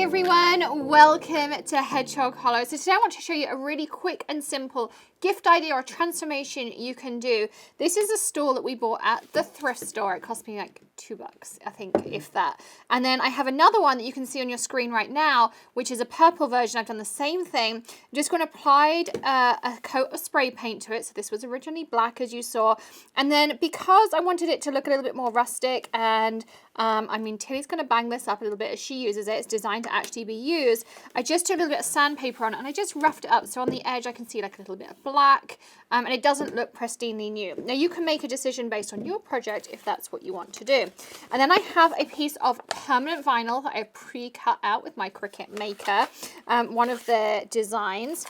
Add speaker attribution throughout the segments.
Speaker 1: everyone, welcome to Hedgehog Hollow. So today I want to show you a really quick and simple gift idea or transformation you can do. This is a stole that we bought at the thrift store. It cost me like $2, I think, if that. And then I have another one that you can see on your screen right now, which is a purple version. I've done the same thing. I'm just going to apply a coat of spray paint to it. So this was originally black, as you saw. And then because I wanted it to look a little bit more rustic, and I mean, Tilly's going to bang this up a little bit as she uses it. It's designed to actually be used. I just took a little bit of sandpaper on it and I just roughed it up. So on the edge, I can see like a little bit of black, and it doesn't look pristinely new. Now you can make a decision based on your project if that's what you want to do. And then I have a piece of permanent vinyl that I've pre-cut out with my Cricut maker, one of the designs.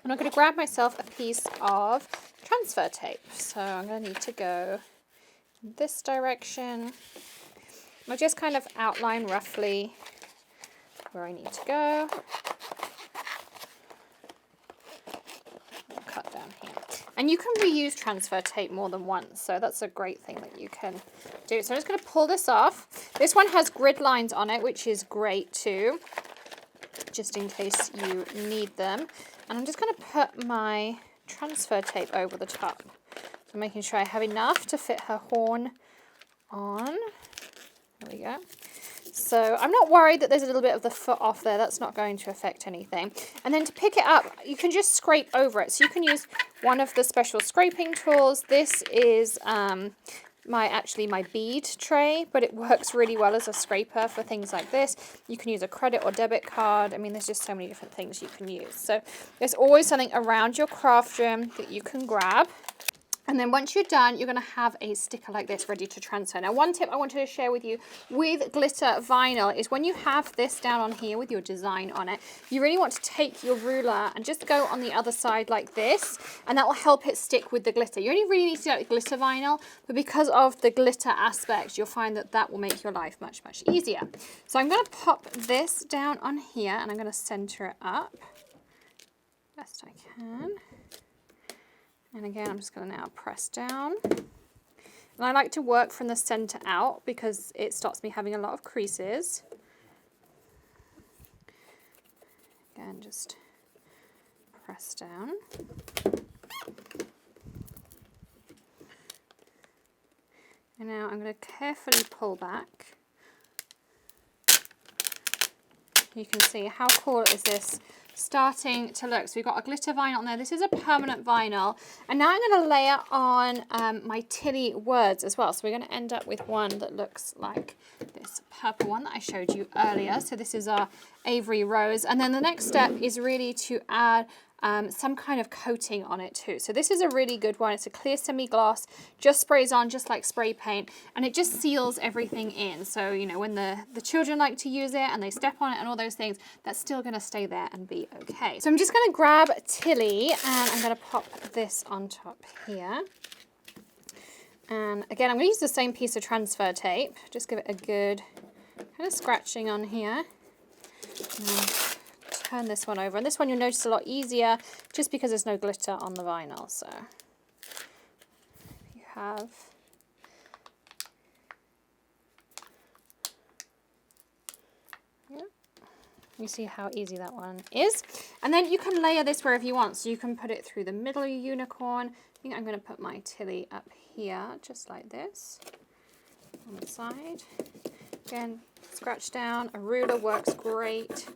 Speaker 1: And I'm going to grab myself a piece of transfer tape. So I'm going to need to go in this direction. I'll just kind of outline roughly where I need to go. I'll cut down here. And you can reuse transfer tape more than once, so that's a great thing that you can do. So I'm just going to pull this off. This one has grid lines on it, which is great too, just in case you need them. And I'm just going to put my transfer tape over the top. So making sure I have enough to fit her horn on. There we go. So I'm not worried that there's a little bit of the foot off there. That's not going to affect anything. And then to pick it up, you can just scrape over it. So you can use one of the special scraping tools. This is my bead tray, but it works really well as a scraper for things like this. You can use a credit or debit card. I mean, there's just so many different things you can use. So there's always something around your craft room that you can grab. And then once you're done, you're going to have a sticker like this ready to transfer. Now, one tip I wanted to share with you with glitter vinyl is when you have this down on here with your design on it, you really want to take your ruler and just go on the other side like this, and that will help it stick with the glitter. You only really need to do it with glitter vinyl, but because of the glitter aspect, you'll find that that will make your life much, much easier. So I'm going to pop this down on here, and I'm going to center it up best I can. And again, I'm just going to now press down. And I like to work from the center out because it stops me having a lot of creases. Again, just press down. And now I'm going to carefully pull back. You can see how cool is this starting to look. So we've got a glitter vinyl on there. This is a permanent vinyl. And now I'm going to layer on my Tinny Words as well. So we're going to end up with one that looks like this purple one that I showed you earlier. So this is our Avery Rose. And then the next step is really to add some kind of coating on it too. So this is a really good one. It's a clear semi-gloss, just sprays on just like spray paint, and it just seals everything in. So, you know, when the children like to use it and they step on it and all those things, that's still going to stay there and be okay. So I'm just going to grab Tilly and I'm going to pop this on top here. And again, I'm going to use the same piece of transfer tape. Just give it a good kind of scratching on here. Turn this one over, and this one you'll notice a lot easier just because there's no glitter on the vinyl. So you have you see how easy that one is. And then you can layer this wherever you want. So you can put it through the middle of your unicorn. I think I'm going to put my Tilly up here just like this on the side. Again, scratch down. A ruler works great.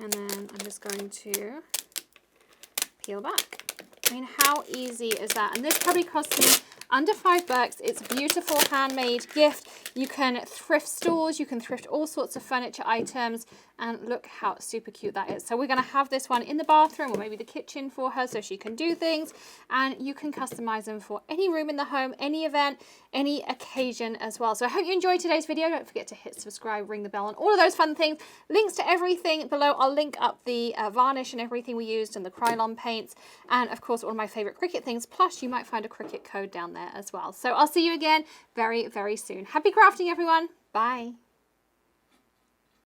Speaker 1: And then I'm just going to peel back. I mean, how easy is that? And this probably cost me under $5. It's a beautiful handmade gift. You can thrift stores, you can thrift all sorts of furniture items, and look how super cute that is. So we're going to have this one in the bathroom or maybe the kitchen for her so she can do things, and you can customize them for any room in the home, any event, any occasion as well. So I hope you enjoyed today's video. Don't forget to hit subscribe, ring the bell, and all of those fun things. Links to everything below. I'll link up the varnish and everything we used and the Krylon paints, and of course all of my favorite Cricut things, plus you might find a Cricut code down there as well. So I'll see you again very, very soon. Happy crafting, everyone. Bye.